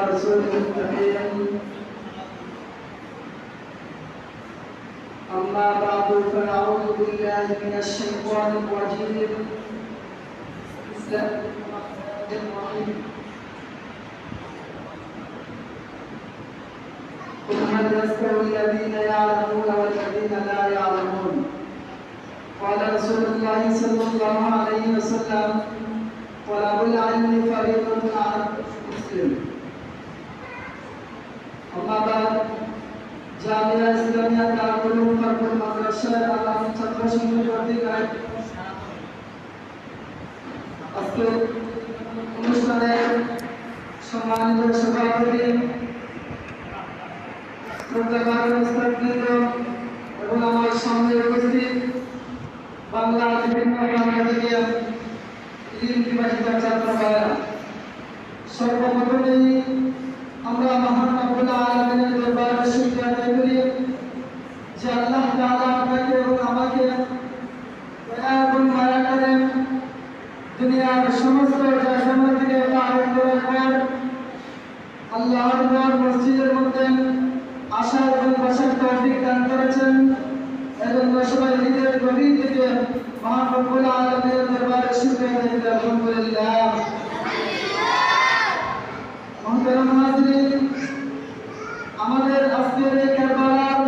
رسوله الكريم أما بعد فأعوذ بالله من الشيطان الرجيم بسم الله الرحمن الرحيم قل هل يستوي الذين يعلمون والذين لا يعلمون قال رسول الله صلى الله عليه وسلم طلب العلم فريضة على المسلم أما بعد জামিয়া ইসলামিয়া দারুল উলুম ফারুক মাদ্রাসার আলাম ছাত্র সংঘ কর্তৃক আজকে অনুষ্ঠানের সম্মানিত সভাপতি শ্রদ্ধাভাজন উস্তাদবৃন্দ এবং আমার সামনে উপস্থিত বাংলার বিভিন্ন প্রান্ত থেকে ইলম বিভাজিত ছাত্র ভাইরা, সর্বপ্রথমেই আমরা মহান রব্বুল আলামিনের দরবারে শুকরিয়া আদায় করি যে আল্লাহ তাআলা আপনাকে এবং আমাকে দয়া এবং মায়া করে দুনিয়ার সমস্ত জায়গা থেকে পার করার পর আল্লাহর ঘর মসজিদের মধ্যে আসার এবং বসার তৌফিক দান করেছেন। এজন্য সবাই হৃদয়ের গভীর থেকে মহান রব্বুল আলামিনের দরবারে শুকরিয়া আদায় করি আলহামদুলিল্লাহ। আমাদের আজকের এই কারবালার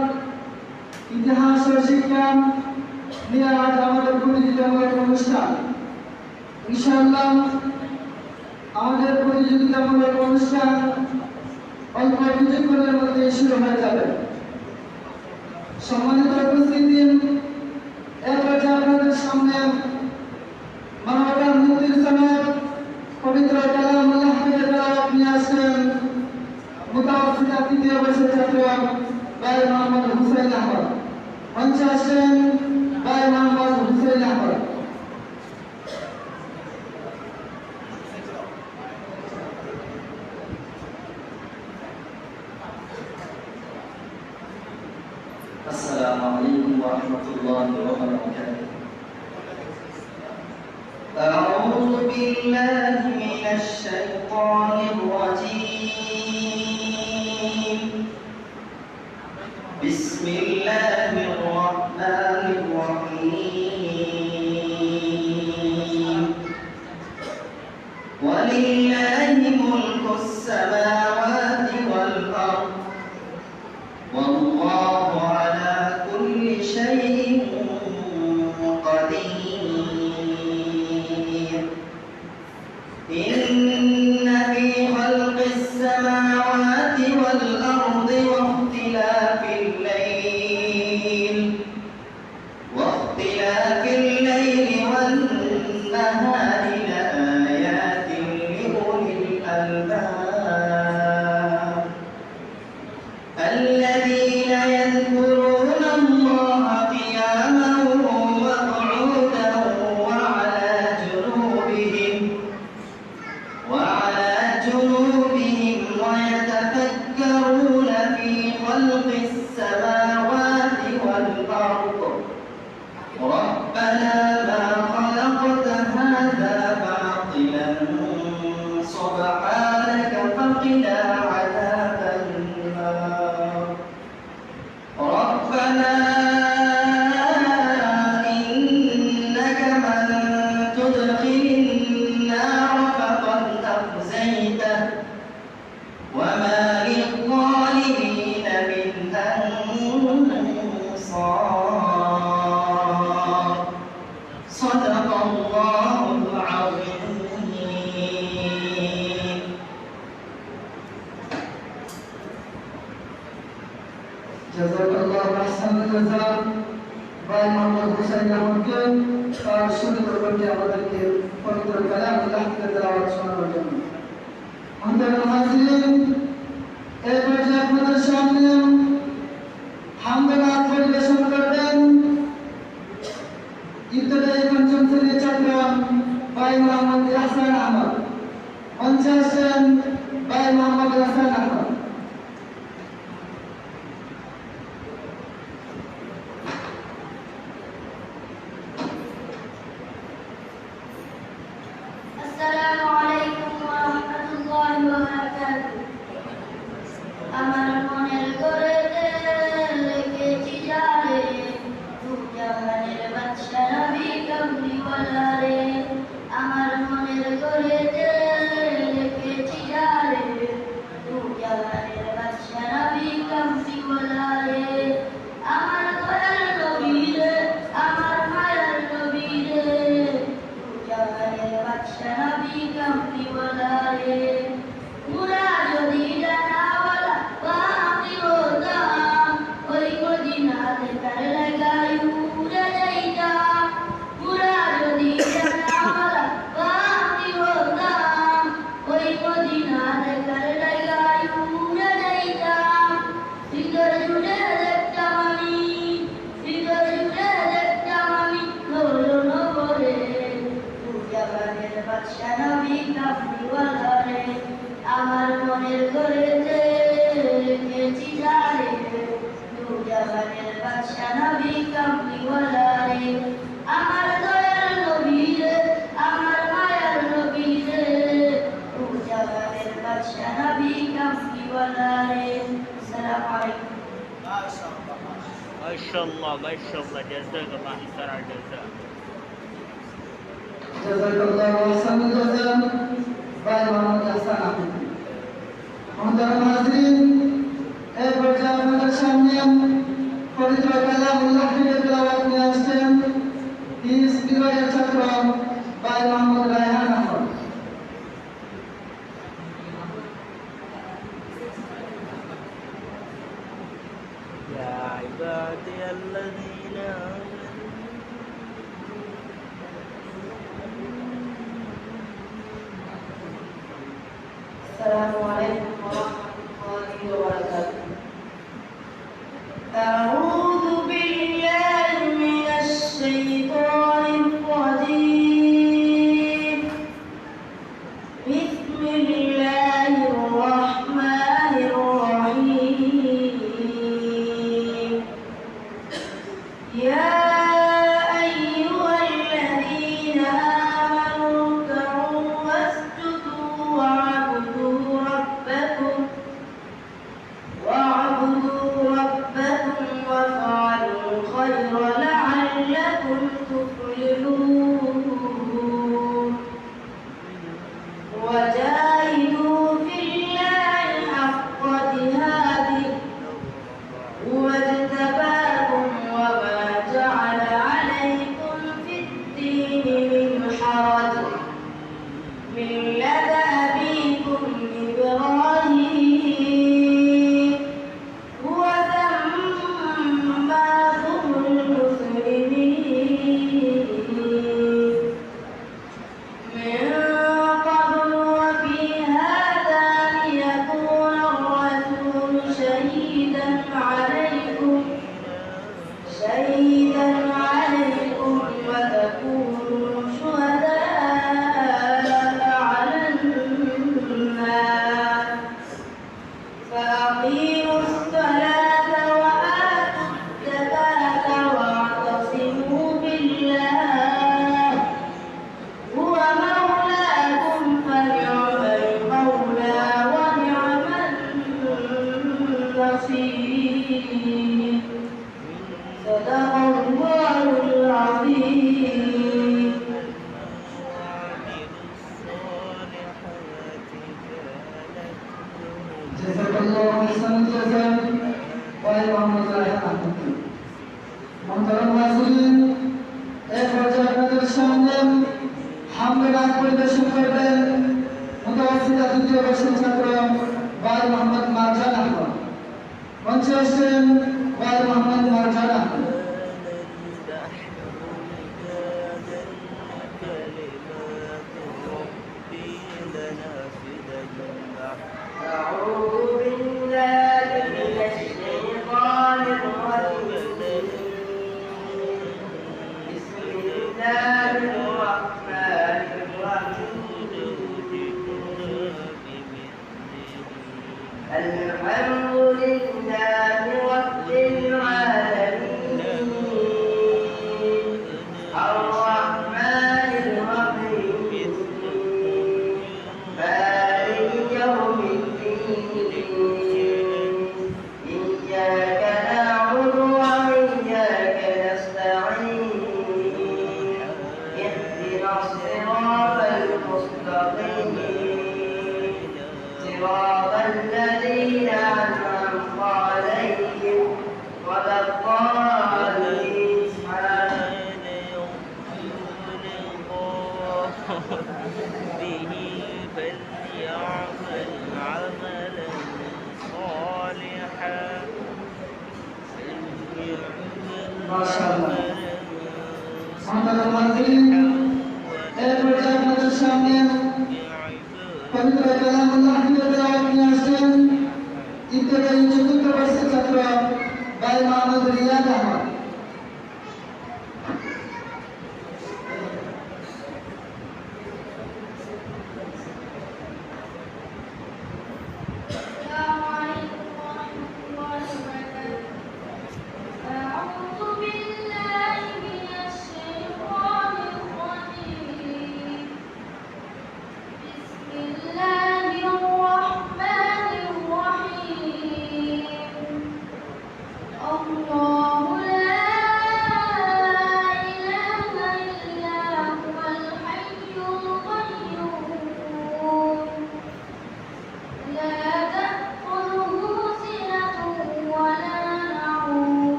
ইতিহাস ও শিক্ষা নিয়ে আজ আমাদের প্রতিযোগিতামূলক অনুষ্ঠান। ইনশাআল্লাহ আমাদের প্রতিযোগিতামূলক অনুষ্ঠান অল্প কিছুক্ষণের মধ্যে শুরু হয়ে যাবে। সম্মানিত উপস্থিতি, এরপর আপনাদের সামনে মানবতার মুক্তির সনদ পবিত্র কালামুল্লাহ নিয়ে আসেন মুতাওয়াফিকা তৃতীয় বর্ষের ছাত্র ভাই মোহাম্মদ হুসাইন আহমদ। মঞ্চে আসেন ভাই মোহাম্মদ হুসাইন আহমদ। السلام عليكم ورحمة الله وبركاته. أعوذ بالله من الشيطان الرجيم. بسم الله الرحمن الرحيم. ولله ملك السماوات والأرض والله على كل شيء قدير. إن في خلق السماوات والأرض واختلاف الليل والنهار لآيات لأولي الألباب الذين يذكرون الله قياما وقعودا وعلى جنوبهم ويتفكرون في خلق السماوات والأرض ربنا ما خلقت هذا باطلا سبحانك فقنا عذاب النار. ربنا إنك من تدخل النار فقد أخزيته وما للظالمين من أنصار. صدق الله العظيم. জাযাকাল্লাহু আহসানুল জাযা। ভাই মোহাম্মদ হুসাইন আহমদকে তার সুন্দর কণ্ঠে আমাদেরকে পবিত্র কালামুল্লাহ তেলাওয়াত শোনানোর জন্য। আমাদের হাজিরিন, এই পর্যায়ে আপনাদের সামনে হামদনাথ পরিবেশন করবেন ইবতদায়ী পঞ্চম শ্রেণীর ছাত্র ভাই মোহাম্মদ হাসান আহমদ। মঞ্চে আসেন ভাই মোহাম্মদ হাসান আহমদ। السلام عليكم ورحمة الله وبركاته. বাদশা নবী কামলিওয়ালা রে পুরা যদি জানাওয়ালা বাকি হতাম ওই মদিনা দেখার লাগাই উড়ে যাইতাম পুরা যদি জানাওয়ালা বাকি হতাম ওই মদিনা দেখার লাগাই উড়ে যাইতাম হৃদয় জুড়ে দেখতাম আমি হৃদয় জুড়ে দেখতাম আমি নরন করে দুজাহানের বাদশা নবী কামলিওয়ালা রে আমার মনের ঘরেতে রেখেছি যারে দুজাহানের বাদশা নবী কামলিওয়ালা রে আমার দয়ার নবী রে আমার মায়ার নবী রে দুজাহানের বাদশা নবী কামলিওয়ালা রে আসসালামু আলাইকুম ما شاء الله جزاك الله خير الجزاء জাযাকাল্লাহু আহসানুল জাযা ভাই মোহাম্মদ হাসান আহমেদ মুহতারাম হাজরিন এই পর্যায়ে আপনাদের সামনে পবিত্র কালামুল্লাহ থেকে তেলাওয়াত নিয়ে আসছেন তিরিশ বিভাগের ছাত্র ভাই মোহাম্মদ রায়হান আহমদ يا عبادي الذين آمنوا السلام عليكم ورحمة الله وبركاته أعوذ بالله من الشيطان الرجيم بسم الله الرحمن الرحيم يا أيها الذين آمنوا اركعوا واسجدوا واعبدوا ربكم وافعلوا الخير لعلكم تفلحون وجاهدوا في الله حق جهاده هو اجتباكم وما جعل عليكم في الدين من حرج ملة أبيكم إبراهيم هو سماكم المسلمين من قبل وفي هذا ليكون الرسول شهيدا عليكم وتكونوا شهداء على الناس فأقيموا الصلاة وآتوا الزكاة واعتصموا بالله هو مولاكم فنعم المولى ونعم النصير صدق الله العظيم জাযাকাল্লাহু আহসানুল জাযা ভাই মোহাম্মদ রায়হান আহমদ মুহতারাম হাজরিন এই পর্যায়ে আপনাদের সামনে হামদে গান পরিবেশন করবেন মুতাওয়াসিতা দ্বিতীয় বর্ষের ছাত্র ভাই মোহাম্মদ মারজান আহমদ মঞ্চে আসছেন ভাই মোহাম্মদ মারজান আহমদ أعوذ بالله من الشيطان الرجيم بسم الله الرحمن الرحيم الحمد لله رب العالمين الرحمن الرحيم مالك يوم الدين إياك نعبد وإياك نستعين اهدنا الصراط المستقيم صراط الذين أنعمت به فليعمل عملا صالحا ما شاء الله محترم हाज़रीन एक बड़े आपके सामने पवित्र कलामुल्लाह की तेलावत में आसन इब्तिदाई चतुर्थ वर्ष छात्र भाई मोहम्मद रियाद अहमद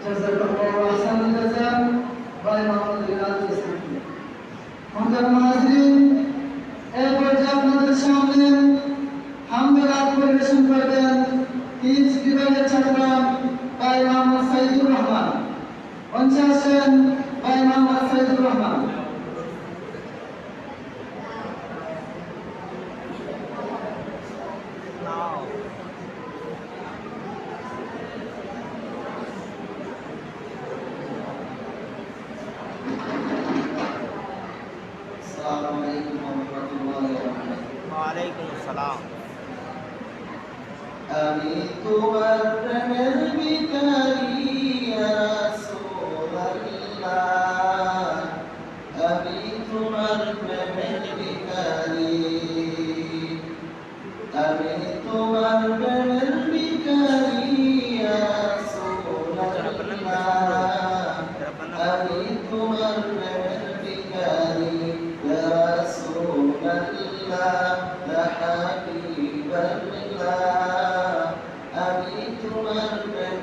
जज़ाकल्लाहु अहसन जज़ा भाई मोहम्मद रियाद इस्लामी محترم हाज़रीन एक बड़े আপনাদের সামনে হামদুলিল্লাহ পরিবেশন করবেন তিরিশ বিভাগের ছাত্র ভাই মোহাম্মদ সাইদুর রহমান মঞ্চে আসেন ভাই মোহাম্মদ সাইদুর রহমান السلام عليكم ورحمة الله وبركاته ওয়ালাইকুম আসসালাম আমি তোমার প্রেমের ভিখারি ইয়া রাসূলুল্লাহ আমি তোমার প্রেমের ভিখারি আমি তোমার প্রেমের ভিখারি ইয়া রাসূলুল্লাহ আমি তোমার প্রেমের ভিখারি ইয়া রাসূলুল্লাহ ইয়া হাবিবাল্লাহ আমি তোমার প্রেমের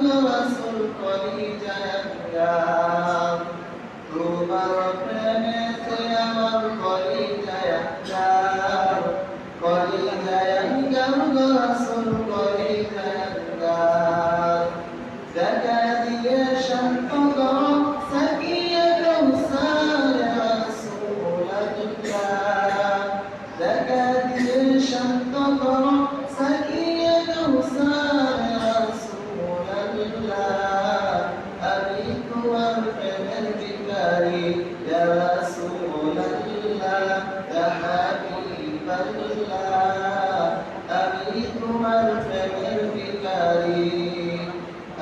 রাসূল কলিজায়ার তোমার প্রেমেতে আমার কলিজায়ার রাসূল কলিজায়ার দেখা দিয়ে শান্ত করো সাকিয়ে কৌসার রাসূলুল্লাহ দেখা দিয়ে শান্ত করো সাকিয়ে কৌসার রাসূলুল্লাহ আমি তোমার প্রেমের ভিখারি ইয়া রাসূলুল্লাহ ইয়া হাবিবাল্লাহ আমি তোমার প্রেমের ভিখারি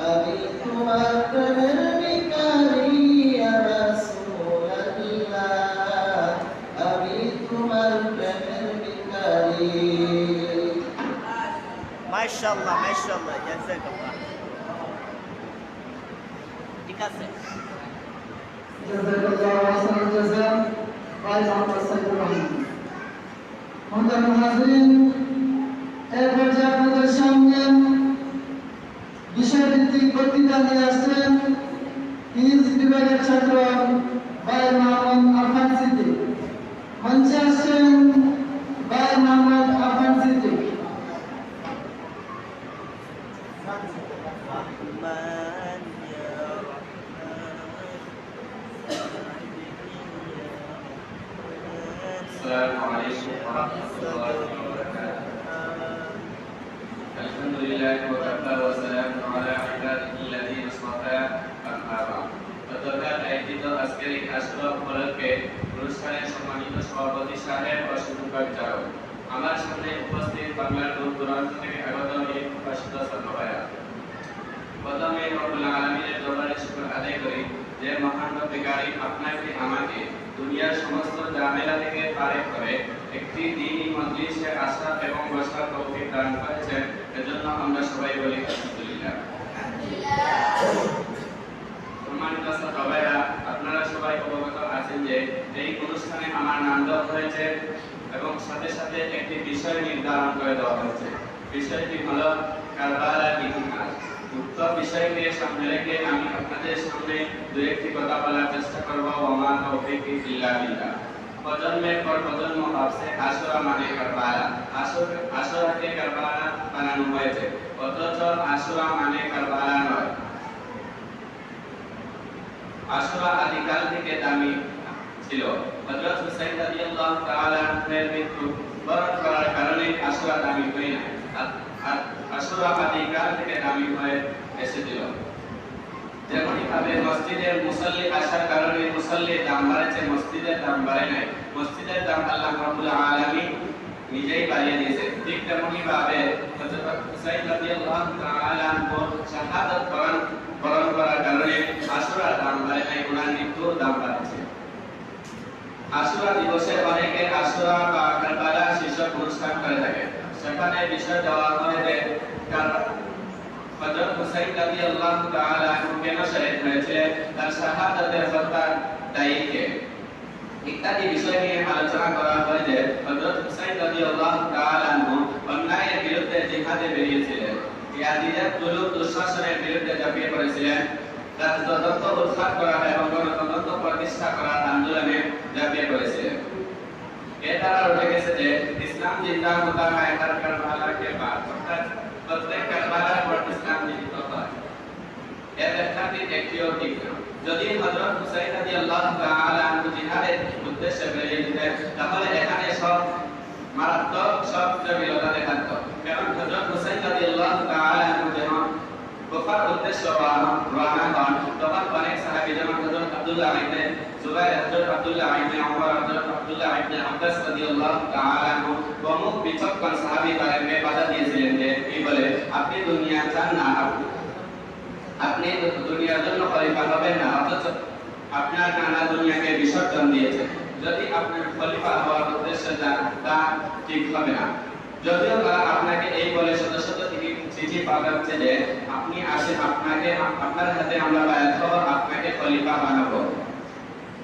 আমি তোমার প্রেমের ভিখারি ইয়া রাসূলুল্লাহ আমি তোমার প্রেমের ভিখারি মাশাআল্লাহ মাশাআল্লাহ জাযাকাল্লাহ ঠিক আছে জাযাকাল্লাহু আহসানাল জাযা ভাই মোহাম্মদ সাইদুর রহমান মুহতারাম হাজিরিন এই পর্যায়ে আপনাদের সামনে বিষয়ভিত্তিক বক্তৃতা নিয়ে আসছেন ইংরেজি বিভাগের ছাত্র ভাই মোহাম্মদ আরফান সিদ্দিক মঞ্চে আসছেন ভাই মোহাম্মদ আরফান সিদ্দিক রহমান ইয়া রহমান السلام عليكم ورحمة الله وبركاته. الحمد لله وكفى وسلام على عباده الذين اصطفى أما بعد. গতকাল আয়োজিত আজকের এই আশীর্বাদ উপলক্ষে অনুষ্ঠানের সম্মানিত সভাপতি সাহেব ও শুভকামনা আমার সামনে উপস্থিত বাংলার দূর দূরান্ত থেকে আগত এই প্রকাশিত সভায় প্রথমে রব্বুল আলামিনের দরবারে শুকর আদায় করি যে মহান রব্বিকারী আপনাকে আমাকে দুনিয়ার সমস্ত ঝামেলা থেকে পারে করে একটি দ্বীনি মজলিসে আসা এবং বসার তৌফিক দান করেছেন এজন্য আমরা সবাই বলি আলহামদুলিল্লাহ। সম্মানিত সভায়া আপনারা সবাই অবগত আছেন যে এই অনুষ্ঠানে আমার নাম দেওয়া হয়েছে এবং সাথে সাথে একটি বিষয় নির্ধারণ করে দেওয়া হয়েছে। বিষয়টি হলো কারবালার ইতিহাস। উক্ত বিষয়কে সামনে রেখে আমি আপনাদের সামনে দু একটি কথা বলার চেষ্টা করব। ওমা তৌফিক ইল্লা বিল্লাহ। প্রজন্মের পর প্রজন্ম ভাবছে আশুরা মানে কারবালা, আশুরাকে কারবালা বানানো হয়েছে, অথচ আশুরা মানে কারবালা নয়। আশুরা আদিকাল থেকে দামি ছিল। হযরত হুসাইন রাদিয়াল্লাহু তাআলা আনহুর মৃত্যু বরণ করার কারণে আশুরা দামি হয় না। আশুরা আদিকাল থেকে দামি হয়ে এসেছিল। যেমন ভাবে মসজিদের মুসল্লি আসার কারণে মুসল্লির দাম বাড়ছে, মসজিদের দাম বাড়ে নাই। মসজিদের দাম আল্লাহ রাব্বুল আলামিন নিজেই বাড়িয়ে দিয়েছে। ঠিক তেমনি ভাবে হযরত হুসাইন রাদিয়াল্লাহু তাআলা আনহু শাহাদাত বরণ করার কারণে আশুরার দাম বাড়ে নাই, ওনার মৃত্যুর দাম বাড়ছে। আশুরা দিবসে অনেকে আশুরা বা কারবালা শীর্ষক অনুষ্ঠান করে থাকে। সেখানে বিষয় দেওয়া হয় যে হযরত হুসাইন রাদিয়াল্লাহু তাআলা আনহু কেন শহীদ হয়েছিলেন, তার শাহাদাতের হত্যার দায়ী কে, ইত্যাদি বিষয় নিয়ে আলোচনা করা হয় যে হযরত হুসাইন রাদিয়াল্লাহু তাআলা আনহু অন্যায়ের বিরুদ্ধে জিহাদে বেরিয়েছিলেন, ইয়াজিদের জুলুম দুঃশাসনের বিরুদ্ধে ঝাঁপিয়ে পড়েছিলেন, রাজতন্ত্র উৎখাত করা এবং গণতন্ত্র প্রতিষ্ঠা করার আন্দোলনে ঝাঁপিয়ে পড়েছিলেন। এর দ্বারা উঠে গেছে যে ইসলাম জিন্দা হতা है हर কারবালা के बाद, অর্থাৎ প্রত্যেক কারবালার পর ইসলাম জীবিত হয়। এর ব্যাখ্যাটি একটিও ঠিক না। যদি হযরত হুসাইন রাদিয়াল্লাহু তাআলা আনহু জিহাদের উদ্দেশ্যে বেরিয়ে যেতেন তাহলে এখানে সব মারাত্মক সব জটিলতা দেখাতো। কারণ হযরত হুসাইন রাদিয়াল্লাহু তাআলা আনহু যখন কুফার উদ্দেশ্যে রওনা হন তখন অনেক সাহাবী যেমন হযরত আব্দুল্লাহ ইবনে জুবাইর, হযরত আব্দুল্লাহ ইবনে ওমর, হযরত আব্দুল্লাহ ইবনে আব্বাস রাদিয়াল্লাহু তাআলা আনহু প্রমুখ বিচক্ষণ সাহাবী তাদেরকে বাধা দিয়েছিলেন যে এই বলে আপনি দুনিয়া চান না, আপনি দুনিয়ার জন্য খলিফা হবেন না, অথচ আপনার নানা দুনিয়াকে বিসর্জন দিয়েছে। যদি আপনি খলিফা হওয়ার উদ্দেশ্যে যান তা ঠিক হবে না। যদিও তারা আপনাকে এই বলে শত শত চিঠি পাঠাচ্ছে যে আপনি আসেন, আপনার হাতে আমরা বায়াত হব, আপনাকে খলিফা বানাবো,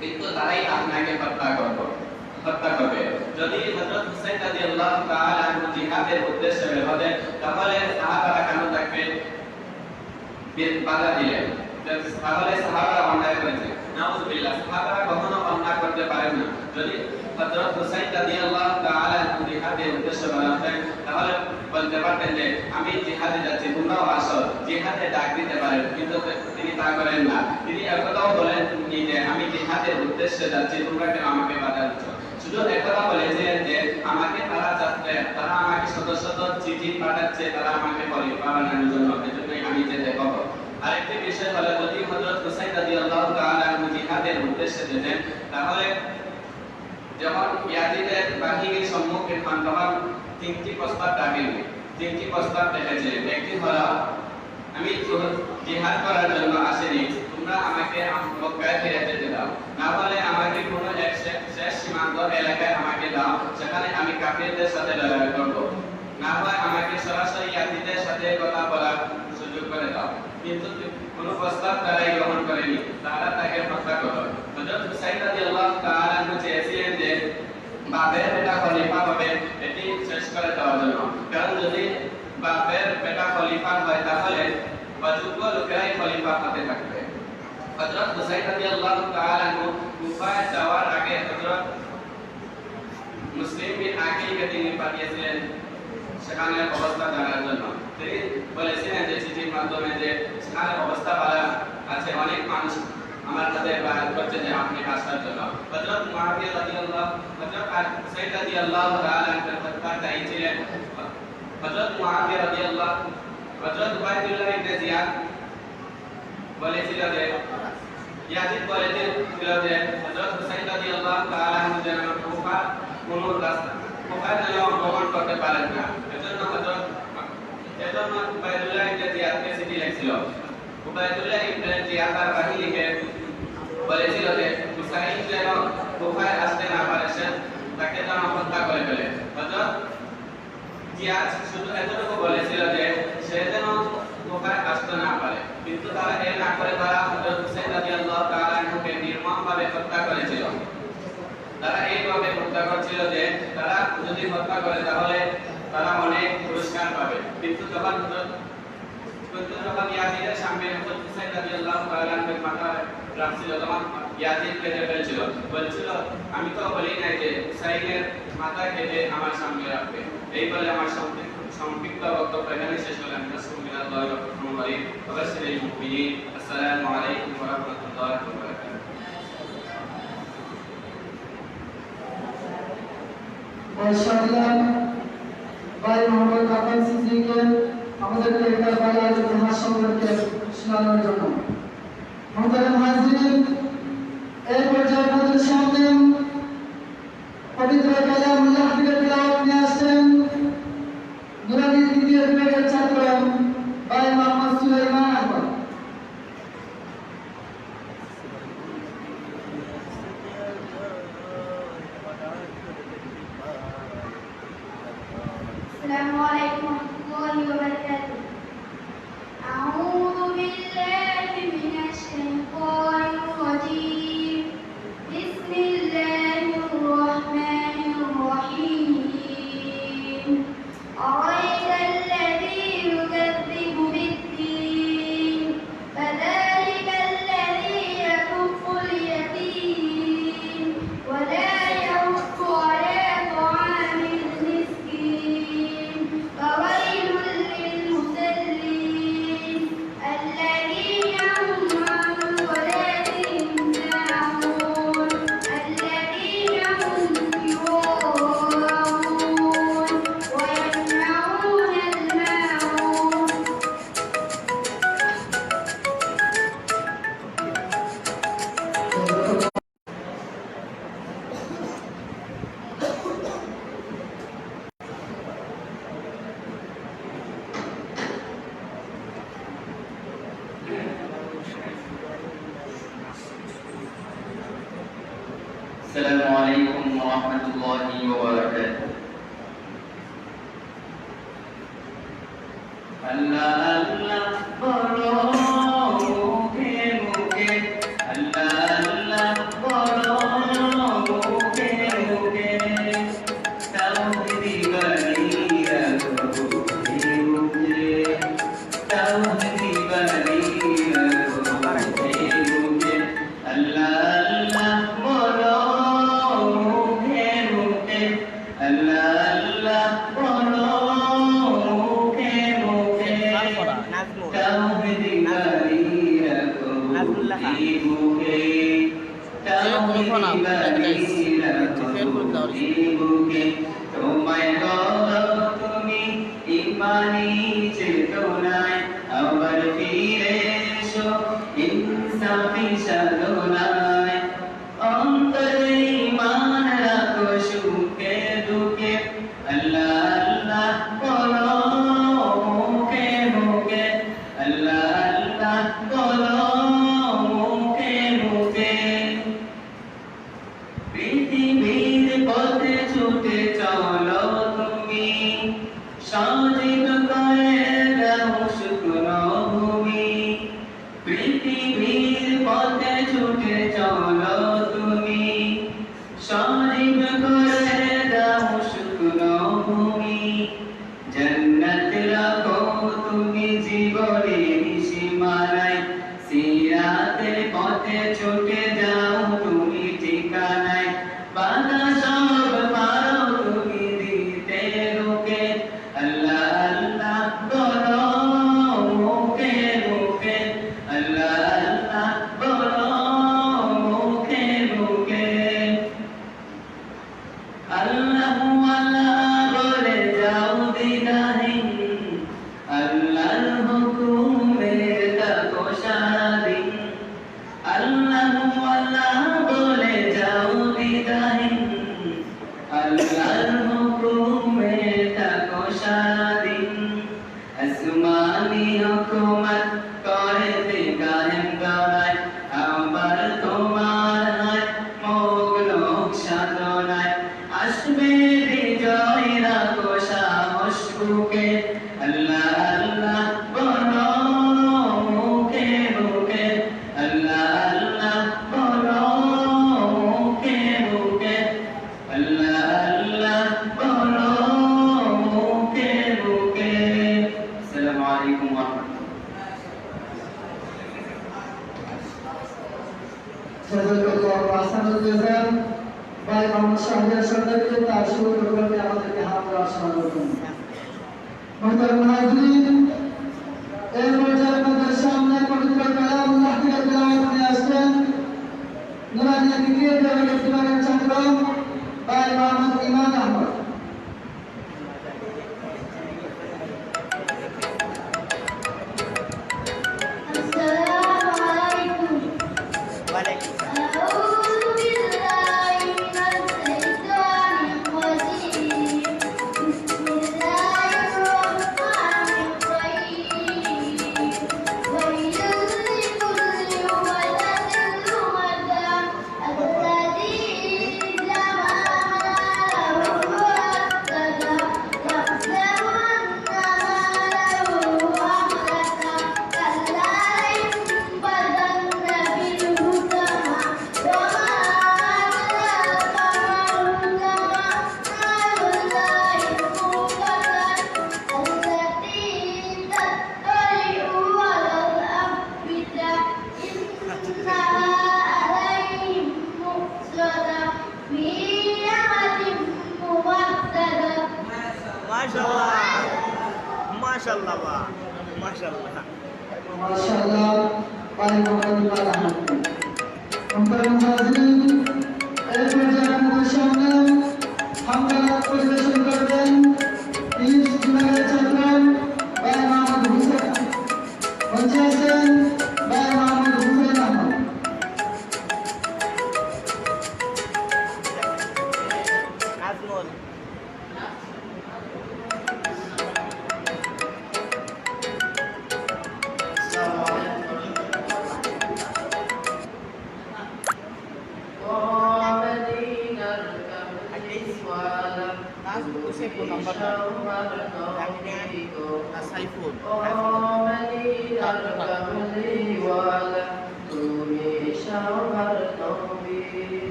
কিন্তু তারাই আপনাকে হত্যা করবে। যদি হযরত হুসাইন রাদিয়াল্লাহু তাআলা আনহু জিহাদের উদ্দেশ্যে বের হতেন তাহলে সাহাবারা কেন থাকবে? বাধা দিলেন। তাহলে সাহাবারা অন্যায় করেছে। নাউজুবিল্লাহ, সাহাবারা কখনো অন্যায় করতে পারেন না। যদি হযরত হুসাইন রাদিয়াল্লাহু তাআলা জিহাদের উদ্দেশ্যে বলতেন, তাহলে বলতে পারতেন যে আমি জিহাদে যাচ্ছি, তোমরাও আসো, জিহাদে ডাক দিতে পারেন, কিন্তু তিনি তা করেন না। তিনি একথাও বলেন যে আমি জিহাদের উদ্দেশ্যে যাচ্ছি, তোমরা কেন আমাকে বাধা দিচ্ছ? শুধু একথা বলেছিলেন যে আমাকে তারা আমাকে শত শত চিঠি পাঠাচ্ছে, তারা আমাকে খলিফা বানানোর জন্য, এজন্যই আমি যেতে পাবো। আরেকটি বিষয় হলো, যদি হযরত হুসাইন রাদিয়াল্লাহু তাআলা জিহাদের উদ্দেশ্যে যেতেন, তাহলে যখন ইয়াজিদের বাহিনীর সম্মুখীন হন তখন তিনটি প্রস্তাব রাখেন। তিনটি প্রস্তাব দেখেছিলেন। একটি হলো, আমি জিহাদ করার জন্য আসিনি, তোমরা আমাকে মক্কায় ফিরে যেতে দাও, না হলে আমাকে কোনো এক শেষ সীমান্ত এলাকায় আমাকে দাও, সেখানে আমি কাফিরদের সাথে লড়াই করব, না হয় আমাকে সরাসরি ইয়াজিদের সাথে কথা বলার সুযোগ করে দাও। কিন্তু কোনো প্রস্তাব তারাই গ্রহণ করেনি, তারা তাকে হত্যা করল। হযরত হুসাইন রাদিয়াল্লাহু তাআলা চেয়েছিলেন যে বাপের বেটা খলিফা হবে, এটি শেষ করে দেওয়ার জন্য। কারণ যদি বাপের বেটা খলিফা হয় তাহলে অযোগ্য লোকেরাই খলিফা হতে থাকবে। হযরত হুসাইন রাদিয়াল্লাহু তাআলা কুফায় যাওয়ার আগে হযরত মুসলিম বিন আকিলকে তিনি পাঠিয়েছিলেন সেখানে অবস্থা জানার জন্য। তিনি বলেছিলেন যে চিঠির মাধ্যমে যে সেখানে অবস্থা ভালো আছে, অনেক মানুষ আমার সাথে বায়াত করছে যে আপনি আসার জন্য। হযরত মুআবিয়া রাদিয়াল্লাহু হযরত হুসাইন রাদিয়াল্লাহু তাআলা এর হত্যার দায়ী ছিলেন হযরত মুআবিয়া রাদিয়াল্লাহু। হযরত উবাইদুল্লাহ ইবনে জিয়াদ বলেছিল যে ইয়াজিদ বলেছিল যে হযরত হুসাইন রাদিয়াল্লাহু তাআলা যেন কুফা কোনো রাস্তা কুফায় যেন ভ্রমণ করতে পারেন না। এজন্য উবাইদুল্লাহ ইবনে জিয়াদকে চিঠি লিখছিল। উবাইদুল্লাহ ইবনে জিয়াদ তার বাহিনীকে বলেছিল যে হুসাইন যেন কুফায় আসতে না পারে, সে তাকে যেন হত্যা করে ফেলে। হযরত জিয়াদ শুধু এতটুকু বলেছিল যে সে যেন কুফায় আসতে না পারে, কিন্তু তারা এর না করে তারা হযরত হুসাইন রাদিয়াল্লাহু তাআলা কে নির্মমভাবে হত্যা করেছিল। তারা এইভাবে হত্যা করেছিল যে তারা যদি হত্যা করে তাহলে তারা অনেক পুরস্কার পাবে। কিন্তু যখন ইয়াজিদের সামনে হযরত হুসাইন রাদিয়াল্লাহু তাআলা এর মাথা রাখছিল, তখন ইয়াজিদ কেটে ফেলছিল, বলছিল আমি তো বলি নাই যে হুসাইনের মাথা কেটে আমার সামনে রাখবে। এই বলে আমার সংক্ষিপ্ত বক্তব্য এখানে শেষ করলাম। বিসমিল্লাহির রহমানির রহিম। ওয়াবাশশিরিল মুমিনিন। আসসালামু আলাইকুম ওয়া রাহমাতুল্লাহি ওয়া বারাকাতুহু। মাশাআল্লাহ, ভাই মোহাম্মদ কাফন সিদ্দিককে আমাদেরকে কারবালার ইতিহাস সম্পর্কে শোনানোর জন্য। মোহতারাম হাজিরিন, এই পর্যায়ে আপনাদের সামনে পবিত্র কালামুল্লাহ থেকে তেলাওয়াত নিয়ে আসছেন নুরানি দ্বিতীয় বিভাগের ছাত্র ভাই Mohammad Sulaiman Ahmad. السلام عليكم ورحمة الله وبركاته. أعوذ بالله من الشيطان الرجيم. بسم الله الرحمن الرحيم. أرأيت الذي يكذب بالدين فذلك الذي يكف اليتيم ولا يحض على طعام المسكين فويل للمصلين الذين هم عن صلاتهم ساهون الذين هم يراءون ويمنعون الماعون. السلام عليكم ورحمة الله وبركاته. Allah Allah boro muke muke, Allah Allah boro muke muke, tauhid bani rakho muke muke, tauhid bani Nazmul. তাওহীদ বাড়িরা নাজমুল্লাহ খান। বুকে তাওহীদ বাড়িরা বুকে তোমায় গো তুমি ইমানি চেতনায় আবার ফিরে এসো ইনসাফি সাধনায় অন্তরে ঈমান রাখো সুখে দুঃখে আল্লাহ আল্লাহ বলো মুখে মুখে আল্লাহ আল্লাহ বলো মুখে মুখে পৃথিবীর পথে ছুটে চলো তুমি সজীব করে দাও শুকনো ভূমি পৃথিবীর পথে ছুটে চলো তুমি সজীব করে দাও শুকনো ভূমি জন্নত রাখো তুমি জীবনের সীমানায় সিরাতের পথে ছুটে যাও তুমি ঠিকানায় বাধা সব পারো তুমি দিতে রুকে আল্লাহ আল্লাহ বলো মুখে মুখে আল্লাহ আল্লাহ বলো মুখে মুখে আল্লাহ আল্লাহ বলে যাও দিদাহীন আল্লাহর হুকুমের থাকো সারাদিন আল্লাহ আল্লাহ বলে যাও দিদাহীন আল্লাহর হুকুমের থাকো সারাদিন আসমানি হুকুমত করতে কায়েম গড়ায় আবার তোমার হাত মগ্ন সাধনায় আসবে বিজয় রাখো সাহস বুকে আল্লাহ আল্লাহ বলো মুখে মুখে আল্লাহ আল্লাহ বলো মুখে মুখে আল্লাহ আল্লাহ বলো মুখে মুখে আসসালামু আলাইকুম ওয়া জাযাকাল্লাহু আহসানুল জাযা। ভাই মোহাম্মদ শাহরিয়ার সরকারকে তার শুরু করতে আমাদেরকে হামদা স্বাগত। মুহতারাম হাজিরিন, এই পর্যায়ে আপনাদের সামনে পবিত্র কালামুল্লাহ থেকে তেলাওয়াত নিয়ে আসছেন নুরানি দ্বিতীয় বিভাগের ছাত্র ভাই মোহাম্মদ ইমান আহমদ। السلام عليكم. ওয়ালাইকুম أعوذ بالله من الشيطان الرجيم. بسم الله الرحمن الرحيم. ويل لكل همزة لمزة الذي جمع ماله وعدده يحسب أن ماله أخلده كلا لينبذن في الحطمة وما أدراك ما الحطمة نار الله الموقدة التي تطلع على الأفئدة إنها عليهم مؤصدة في يوم ممددة মাশাআল্লাহ মাশাআল্লাহ মাশাআল্লাহ মাশাআল্লাহ ভাই মোহাম্মদ ইমান আহমদ। মুহতারাম হাজিরিন, এই পর্যায়ে আপনাদের সামনে হামদা পরিবেশন করবেন ইংলিশ বিভাগের ছাত্র ভাই মোহাম্মদ হুসেন। মঞ্চে আছেন ভাই Mohammad Hussain Ahmad. Nazmul Usia pun nampak Saiful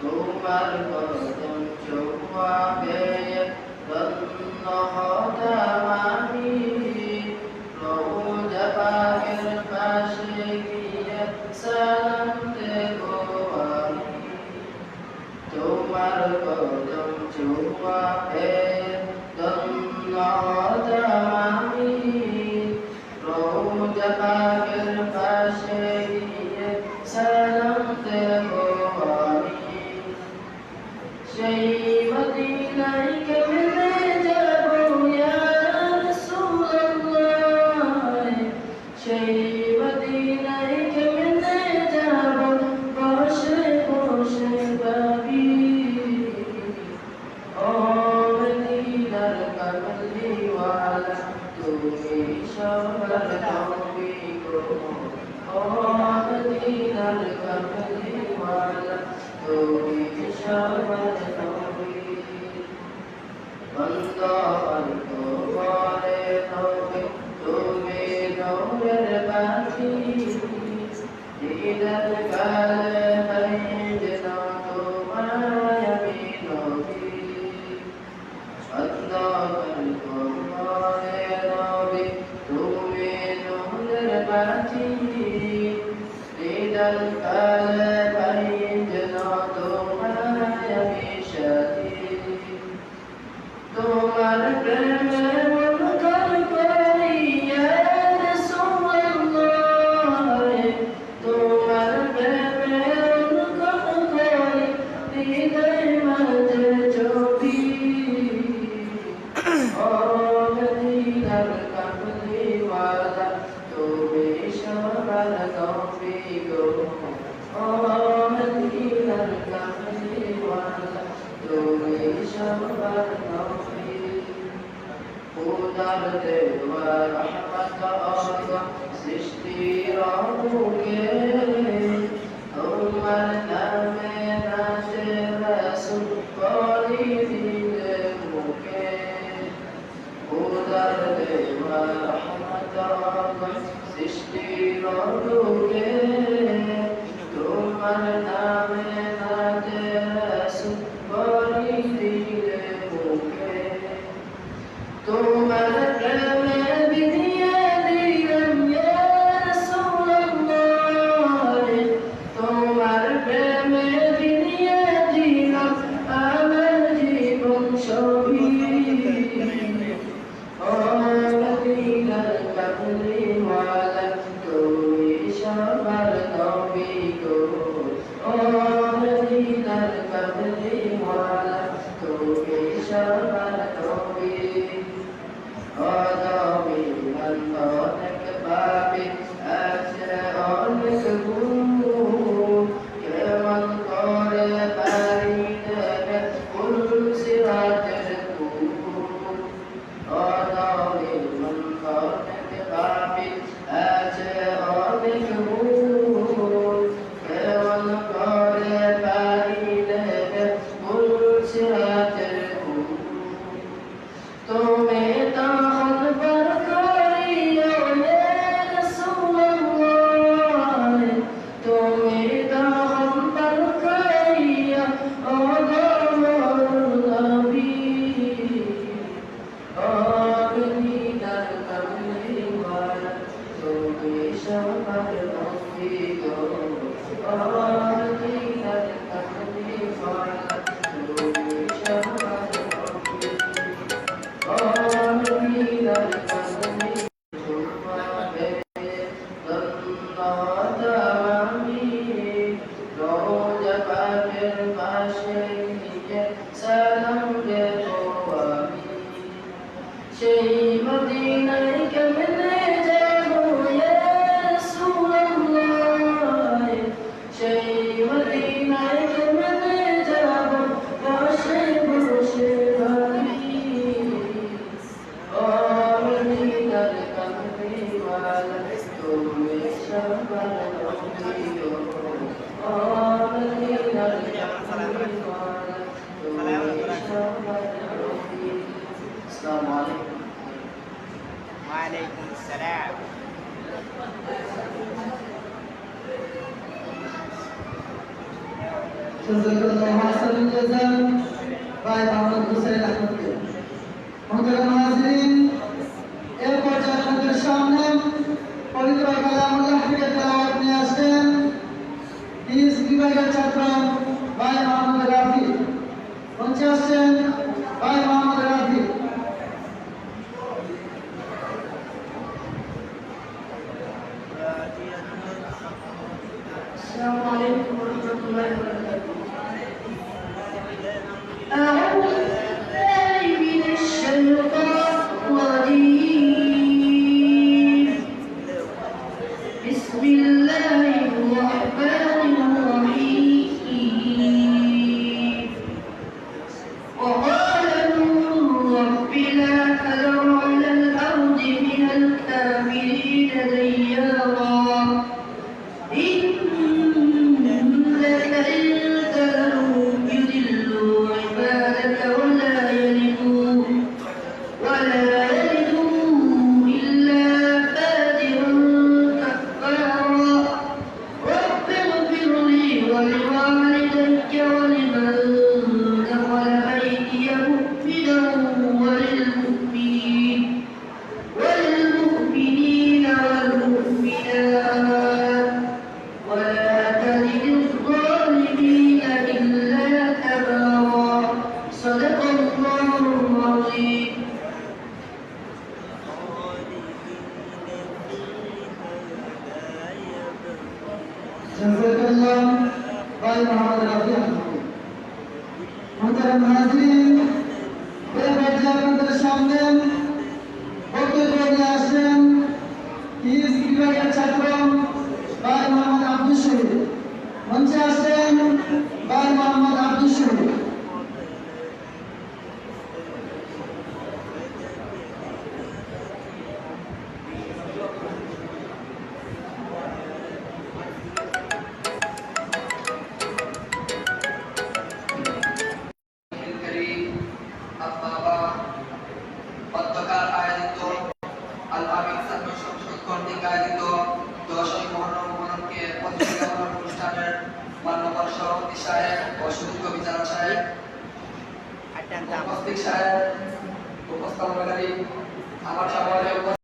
তোমার কদম চৌমাবে রত্ন হতাম আমি রোজা পাকের পাশে গিয়ে সালাম দেব আমি তোমার কদম চৌমাবে রত্ন হতাম আমি রোজা পাকের পাশে গিয়ে সালাম দেব আমি সেই মদিনায় কেমনে যাব ইয়া রাসূলুল্লাহ সেই মদিনায় কেমনে যাব বসে বসে ভাবি ও মদিনার কামলিওয়ালা তুমি সবার নবী গো ও মদিনার কামলিওয়ালা তুমি সবার নবী বন্দর করে নবী তুমি নূরের বাতি দিদার কালে হাইজ না তোমায় আমি নবী বন্দর করে নবী তুমি নূরের বাতি দিদার কালে হাইজ না তোমায় আমি সাথী তোমার প্রেমে মন করি ইয়া রাসূলুল্লাহ তোমার প্রেমে মন করি হৃদয় মাঝে ছবি ও মদিনার কামলিওয়ালা তুমি সবার নবী গো ও মদিনার কামলিওয়ালা তুমি সবার নবী খোদার দেওয়া রহমত আল্লাহ সৃষ্টির বুকে তোমার নামে নাচে রাসূল বলি দিলে মুখে খোদার দেওয়া রহমত আল্লাহ সৃষ্টির বুকে তোমার নামে নাচে রাসূল বলি দিলে মুখে তোমার প্রেমে বিধিয়ে দিলাম ইয়া রাসূলুল্লাহ তোমার প্রেমে বিধিয়ে দিলাম আমার জীবন সবই ও মদিনার কামলিওয়ালা তুমি সবার নবী গো ও মদিনার কামলিওয়ালা তুমি সবার নবী অজামিমান অনেক পাপী আছে অনেক গুণ কেমন করে পারি দেবে কুল সিরাতের কুল অজামিমান অনেক পাপী আছে অনেক গুণ কেমন করে পারি দেবে কুল সিরাতের কুল তুমি তখন পর করিও ইয়া রাসূলুল্লাহ তুমি তখন পর করিও ও গো নবী ও মদিনার কামলিওয়ালা তুমি সবার নবী গো ও মদিনার কামলিওয়ালা তুমি সবার নবী সেই মদিনায় কেমনে যাব ইয়া রাসূলুল্লাহ সেই মদিনায় কেমনে যাব বসে বসে ভাবি ও মদিনার কামলিওয়ালা তুমি সবার নবী গো ও মদিনার কামলিওয়ালা তুমি সবার নবী আসসালামু আলাইকুম ওয়ালাইকুম আসসালাম জাযাকাল্লাহু আহসানাল জাযা ভাই মোহাম্মদ হুসাইন আহমদকে মুহতারাম হাজিরিন এর পর্যায়ে আপনাদের সামনে পবিত্র কালামুল্লাহ থেকে তেলাওয়াত নিয়ে আসছেন নিজ বিভাগের ছাত্র ভাই মোহাম্মদ রাফি মঞ্চে আসছেন ভাই মোহাম্মদ রাফি للكافرين ديارا إنك إن تذرهم يضلوا عبادك ولا يلدوا إلا فاجرا كفارا رب اغفر لي ولوالديك ولمن دخل بيتي مؤمنا والمؤمنين والمؤمنات ولا تزد الظالمين إلا تبارا صدق الله العظيم. जज़ाकल्लाह भाई मोहम्मद रफी अहमद। मुहतरम हाज़रीन, এ পর্যায়ে আপনাদের সামনে বক্তব্য নিয়ে আসছেন ইস বিভাগের ছাত্র ভাই মোহাম্মদ আব্দুল শহীদ। মঞ্চে আসছেন ভাই মোহাম্মদ আব্দুল শহীদ। গতকাল আয়োজিত আল আমিন ছাত্র সংসদ কর্তৃক আয়োজিত 10ই মুহররম উপলক্ষে পত্রিকা অনুষ্ঠানের মান্যবর সভাপতি সাহেব ও সুযোগ্য বিচারক সাহেব, উপস্থিত সাহেব, উপস্থাপনাকারী আমার সামনে